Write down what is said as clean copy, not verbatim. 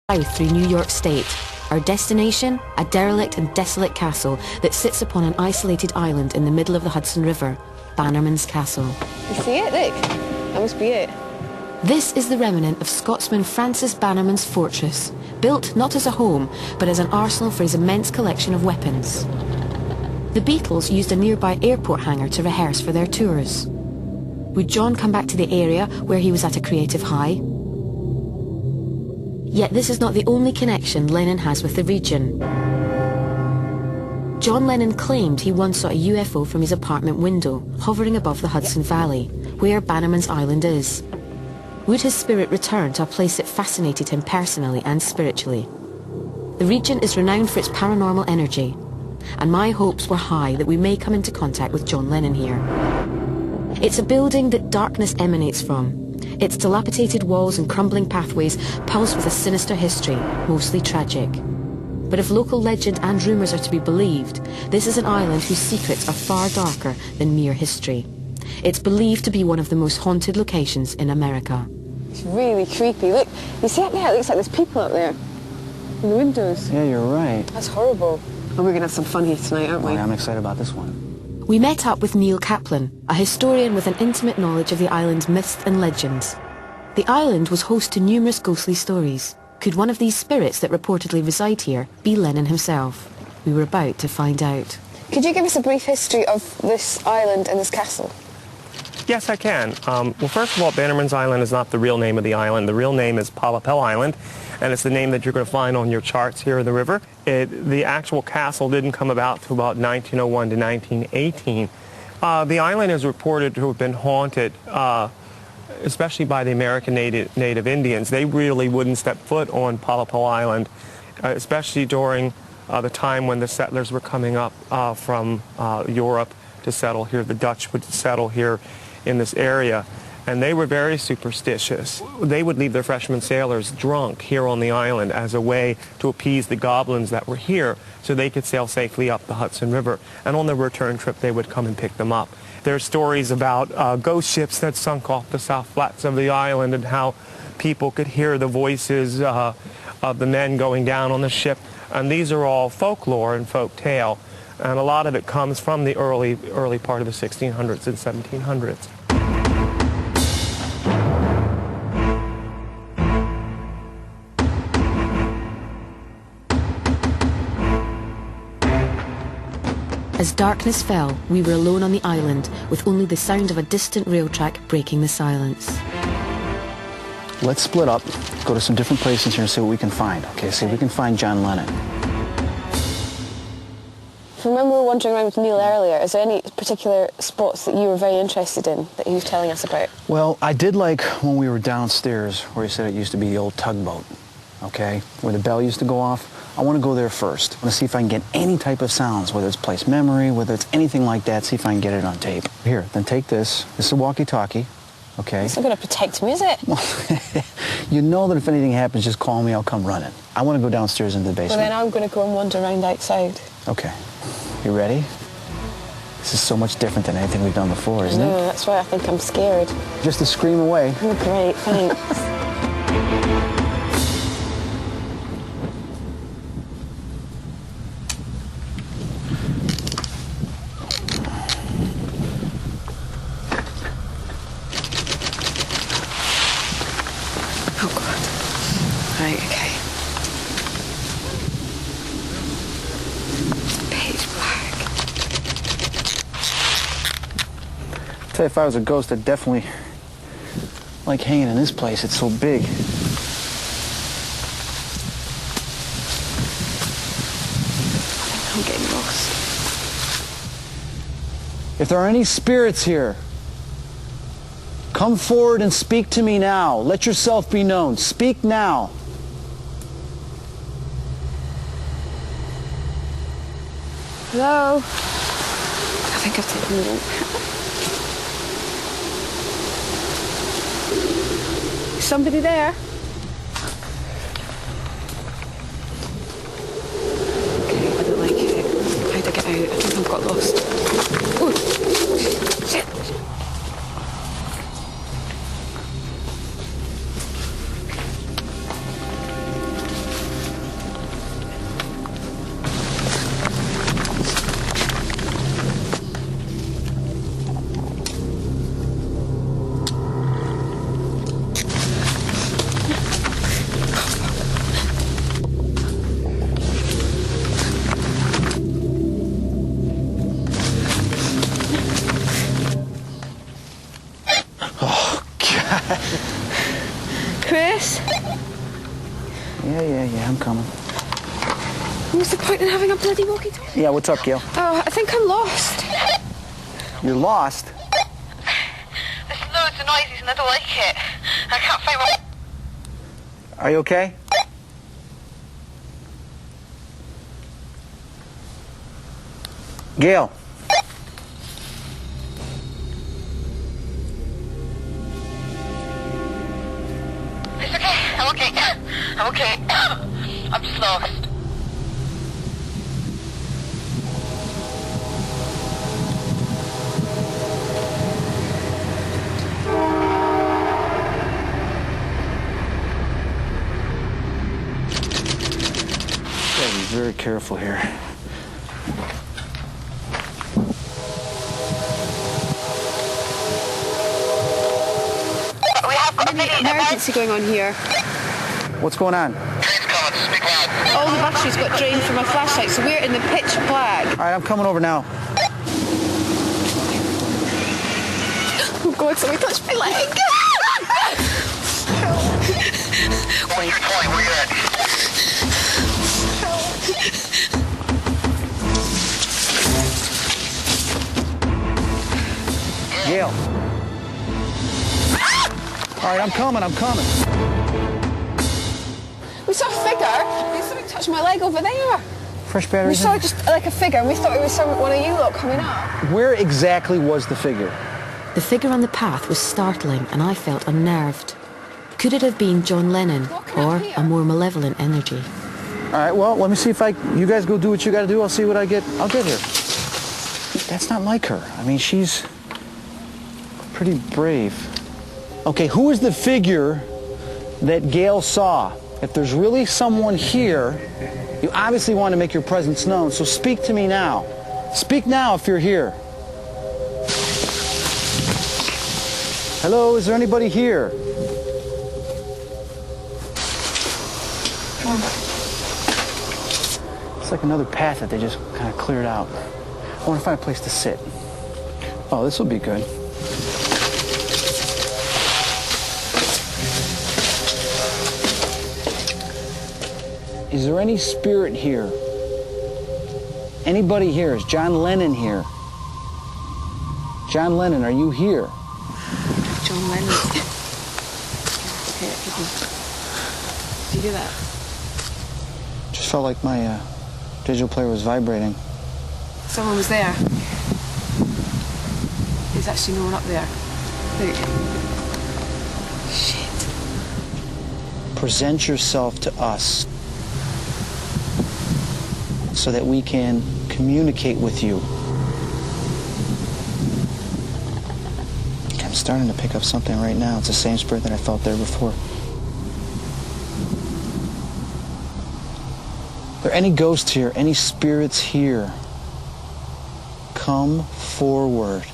south through New York State. Our destination, a derelict and desolate castle that sits upon an isolated island in the middle of the Hudson River, Bannerman's Castle. You see it? Look, that must be it. This is the remnant of Scotsman Francis Bannerman's fortress, built not as a home, but as an arsenal for his immense collection of weapons. The Beatles used a nearby airport hangar to rehearse for their tours. Would John come back to the area where he was at a creative high? Yet this is not the only connection Lennon has with the region. John Lennon claimed he once saw a UFO from his apartment window, hovering above the Hudson Valley, where Bannerman's Island is. Would his spirit return to a place that fascinated him personally and spiritually? The region is renowned for its paranormal energy, and my hopes were high that we may come into contact with John Lennon here. It's a building that darkness emanates from. Its dilapidated walls and crumbling pathways pulse with a sinister history, mostly tragic. But if local legend and rumours are to be believed, this is an island whose secrets are far darker than mere history. It's believed to be one of the most haunted locations in America. It's really creepy. Look, you see up there? It looks like there's people up there in the windows. Yeah, you're right. That's horrible. And we're going to have some fun here tonight, aren't we? Oh, yeah, I'm excited about this one. We met up with Neil Kaplan, a historian with an intimate knowledge of the island's myths and legends. The island was host to numerous ghostly stories. Could one of these spirits that reportedly reside here be Lennon himself? We were about to find out. Could you give us a brief history of this island and this castle? Yes, I can. Well, first of all, Bannerman's Island is not the real name of the island. The real name is Palapel Island, and it's the name that you're going to find on your charts here in the river. The actual castle didn't come about to about 1901 to 1918. The island is reported to have been haunted, especially by the American native Indians. They really wouldn't step foot on Palapel Island, especially during the time when the settlers were coming up from Europe to settle here. The Dutch would settle here in this area, and they were very superstitious. They would leave their freshman sailors drunk here on the island as a way to appease the goblins that were here so they could sail safely up the Hudson River, and on their return trip they would come and pick them up. There are stories about ghost ships that sunk off the South Flats of the island and how people could hear the voices of the men going down on the ship, and these are all folklore and folk tale, and a lot of it comes from the early part of the 1600s and 1700s. As darkness fell, we were alone on the island, with only the sound of a distant rail track breaking the silence. Let's split up, go to some different places here and see what we can find. Okay, see if we can find John Lennon. From when we were wandering around with Neil earlier, is there any particular spots that you were very interested in that he was telling us about? Well, I did like when we were downstairs where he said it used to be the old tugboat, okay, where the bell used to go off. I want to go there first. I want to see if I can get any type of sounds, whether it's place memory, whether it's anything like that, see if I can get it on tape. Here, then take this. This is a walkie-talkie, okay? It's not going to protect me, is it? You know that if anything happens, just call me, I'll come running. I want to go downstairs into the basement. Well, then I'm going to go and wander around outside. Okay. You ready? This is so much different than anything we've done before, isn't it? No, that's why I think I'm scared. Just a scream away. Oh, great, thanks. Oh, God. Right, okay. Pitch black. I'll tell you, if I was a ghost, I'd definitely like hanging in this place. It's so big. I'm getting lost. If there are any spirits here, come forward and speak to me now. Let yourself be known. Speak now. Hello? I think I've taken the wrong. Is somebody there? Okay, I don't like it. How do I get out? I think I've got lost. Oh, shit. Yeah, I'm coming. What's the point in having a bloody walkie-talkie? Yeah, what's up, Gail? Oh, I think I'm lost. You're lost? There's loads of noises and I don't like it. I can't find my... Are you okay? Gail. It's okay. I'm okay. I'm okay. I'm just lost. Gotta be very careful here. We have got An emergency going on here. What's going on? Train's coming. Speak loud. All the batteries got drained from my flashlight, so we're in the pitch black. All right, I'm coming over now. Oh God, somebody touched my leg. What's your point? Where you at? Gail. All right, I'm coming. We saw a figure. Somebody touched my leg over there. Fresh We batteries? saw just like a figure, and we thought it was one of you lot coming up. Where exactly was the figure? The figure on the path was startling and I felt unnerved. Could it have been John Lennon or a more malevolent energy? All right, well, let me see if you guys go do what you got to do. I'll see what I'll get here. That's not like her. I mean, she's pretty brave. Okay, who is the figure that Gail saw? If there's really someone here, you obviously want to make your presence known, so speak to me now. Speak now if you're here. Hello, is there anybody here? It's like another path that they just kind of cleared out. I want to find a place to sit. Oh, this will be good. Is there any spirit here? Anybody here? Is John Lennon here? John Lennon, are you here? John Lennon. Did you hear that? Just felt like my digital player was vibrating. Someone was there. There's actually no one up there. Look. Shit. Present yourself to us so that we can communicate with you. I'm starting to pick up something right now. It's the same spirit that I felt there before. Are there any ghosts here? Any spirits here? Come forward.